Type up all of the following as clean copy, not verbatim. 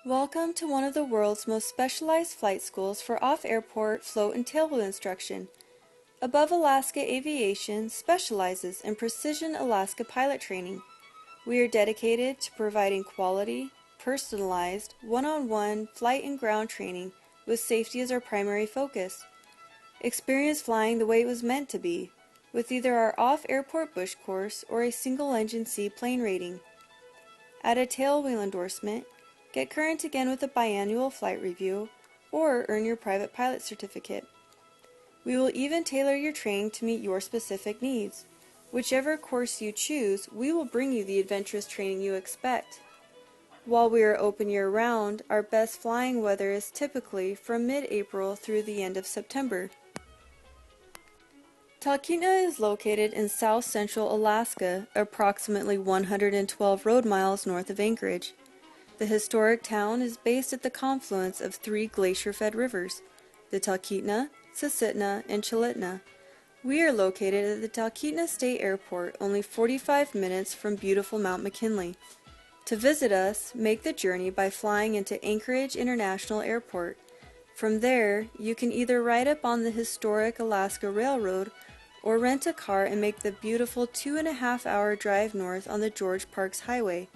Welcome to one of the world's most specialized flight schools for off-airport float and tailwheel instruction. Above Alaska Aviation specializes in precision Alaska pilot training. We are dedicated to providing quality, personalized, one-on-one flight and ground training with safety as our primary focus. Experience flying the way it was meant to be, with either our off-airport bush course or a single-engine seaplane rating. Add a tailwheel endorsement, get current again with a biannual flight review, or earn your private pilot certificate. We will even tailor your training to meet your specific needs. Whichever course you choose, we will bring you the adventurous training you expect. While we are open year-round, our best flying weather is typically from mid-April through the end of September. Talkeetna is located in south-central Alaska, approximately 112 road miles north of Anchorage. The historic town is based at the confluence of three glacier-fed rivers, the Talkeetna, Susitna, and Chulitna. We are located at the Talkeetna State Airport, only 45 minutes from beautiful Mount McKinley. To visit us, make the journey by flying into Anchorage International Airport. From there, you can either ride up on the historic Alaska Railroad or rent a car and make the beautiful 2.5-hour drive north on the George Parks Highway.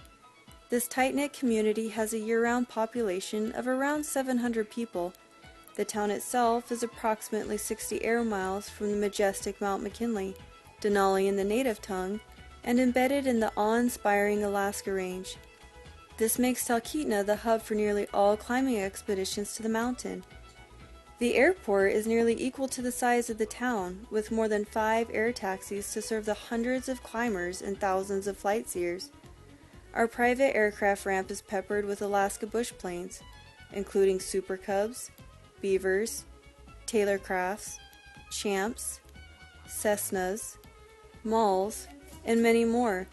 This tight-knit community has a year-round population of around 700 people. The town itself is approximately 60 air miles from the majestic Mount McKinley, Denali in the native tongue, and embedded in the awe-inspiring Alaska Range. This makes Talkeetna the hub for nearly all climbing expeditions to the mountain. The airport is nearly equal to the size of the town, with more than 5 air taxis to serve the hundreds of climbers and thousands of flight seers. Our private aircraft ramp is peppered with Alaska bush planes, including Super Cubs, Beavers, Taylor Crafts, Champs, Cessnas, Malls, and many more.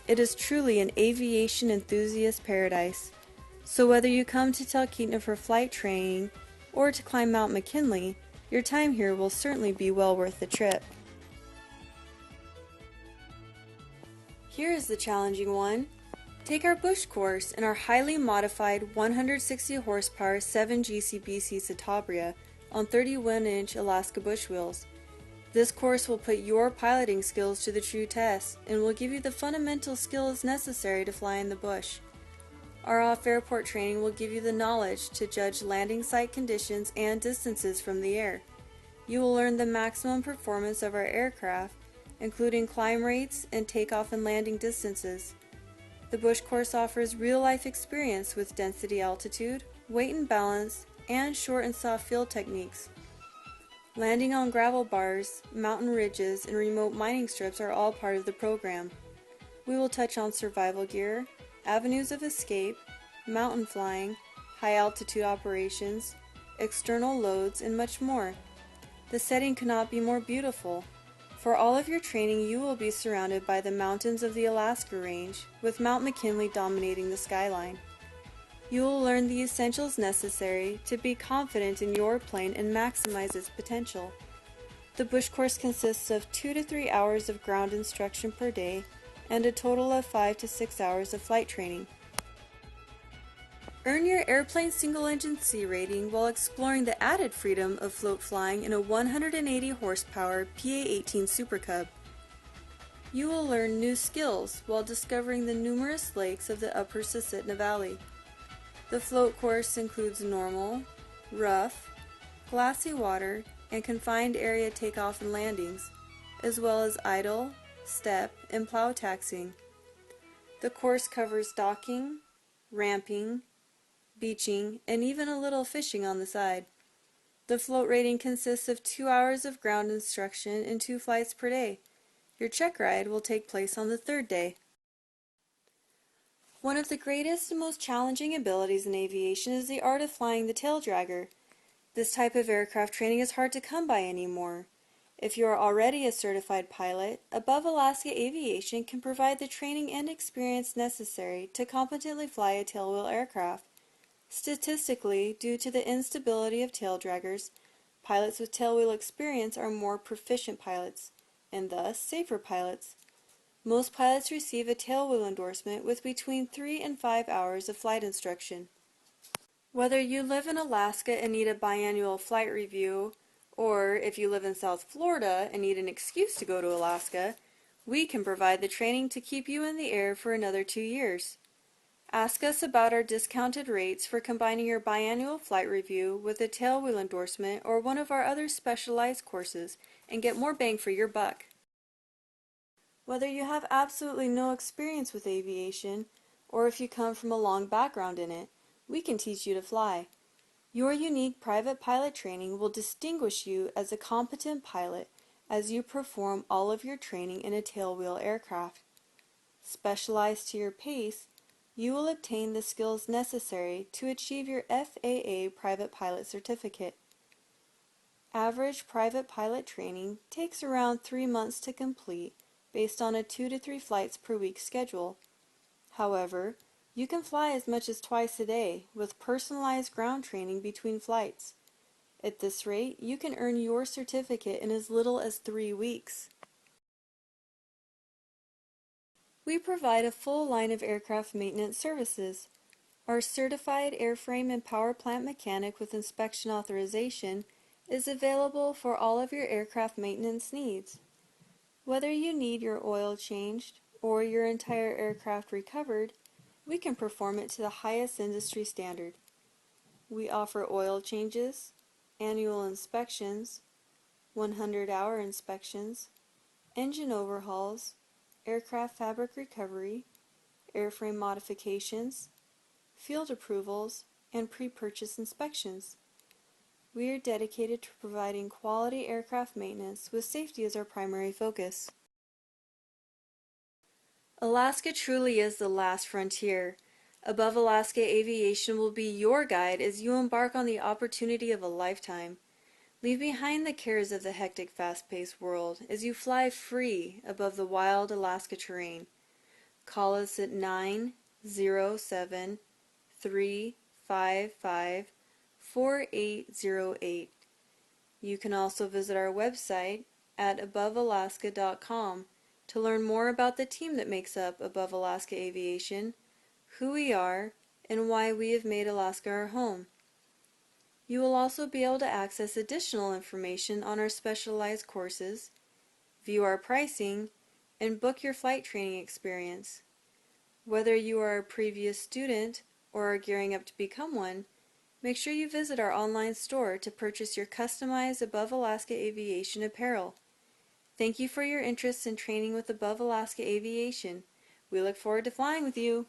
It is truly an aviation enthusiast paradise. So whether you come to Talkeetna for flight training or to climb Mount McKinley, your time here will certainly be well worth the trip. Here is the challenging one. Take our bush course in our highly modified 160 horsepower 7 GCBC Citabria on 31-inch Alaska bush wheels. This course will put your piloting skills to the true test and will give you the fundamental skills necessary to fly in the bush. Our off-airport training will give you the knowledge to judge landing site conditions and distances from the air. You will learn the maximum performance of our aircraft, including climb rates and takeoff and landing distances. The bush course offers real-life experience with density altitude, weight and balance, and short and soft field techniques. Landing on gravel bars, mountain ridges, and remote mining strips are all part of the program. We will touch on survival gear, avenues of escape, mountain flying, high-altitude operations, external loads, and much more. The setting could not be more beautiful. For all of your training, you will be surrounded by the mountains of the Alaska Range, with Mount McKinley dominating the skyline. You will learn the essentials necessary to be confident in your plane and maximize its potential. The bush course consists of 2 to 3 hours of ground instruction per day and a total of 5 to 6 hours of flight training. Earn your airplane single-engine C rating while exploring the added freedom of float flying in a 180 horsepower PA-18 Super Cub. You will learn new skills while discovering the numerous lakes of the upper Susitna Valley. The float course includes normal, rough, glassy water, and confined area takeoff and landings, as well as idle, step, and plow taxiing. The course covers docking, ramping, beaching, and even a little fishing on the side. The float rating consists of 2 hours of ground instruction and 2 flights per day. Your check ride will take place on the 3rd day. One of the greatest and most challenging abilities in aviation is the art of flying the tail dragger. This type of aircraft training is hard to come by anymore. If you are already a certified pilot, Above Alaska Aviation can provide the training and experience necessary to competently fly a tailwheel aircraft. Statistically, due to the instability of tail draggers, pilots with tailwheel experience are more proficient pilots, and thus safer pilots. Most pilots receive a tailwheel endorsement with between 3 and 5 hours of flight instruction. Whether you live in Alaska and need a biannual flight review, or if you live in South Florida and need an excuse to go to Alaska, we can provide the training to keep you in the air for another 2 years. Ask us about our discounted rates for combining your biannual flight review with a Tailwheel endorsement or one of our other specialized courses and get more bang for your buck. Whether you have absolutely no experience with aviation, or if you come from a long background in it, we can teach you to fly. Your unique private pilot training will distinguish you as a competent pilot as you perform all of your training in a tailwheel aircraft. Specialized to your pace, you will obtain the skills necessary to achieve your FAA private pilot certificate. Average private pilot training takes around 3 months to complete based on a 2 to 3 flights per week schedule. However, you can fly as much as twice a day with personalized ground training between flights. At this rate, you can earn your certificate in as little as 3 weeks. We provide a full line of aircraft maintenance services. Our certified airframe and power plant mechanic with inspection authorization is available for all of your aircraft maintenance needs. Whether you need your oil changed or your entire aircraft recovered, we can perform it to the highest industry standard. We offer oil changes, annual inspections, 100-hour inspections, engine overhauls, aircraft fabric recovery, airframe modifications, field approvals, and pre-purchase inspections. We are dedicated to providing quality aircraft maintenance with safety as our primary focus. Alaska truly is the last frontier. Above Alaska Aviation will be your guide as you embark on the opportunity of a lifetime. Leave behind the cares of the hectic, fast-paced world as you fly free above the wild Alaska terrain. Call us at 907-355-4808. You can also visit our website at abovealaska.com to learn more about the team that makes up Above Alaska Aviation, who we are, and why we have made Alaska our home. You will also be able to access additional information on our specialized courses, view our pricing, and book your flight training experience. Whether you are a previous student or are gearing up to become one, make sure you visit our online store to purchase your customized Above Alaska Aviation apparel. Thank you for your interest in training with Above Alaska Aviation. We look forward to flying with you.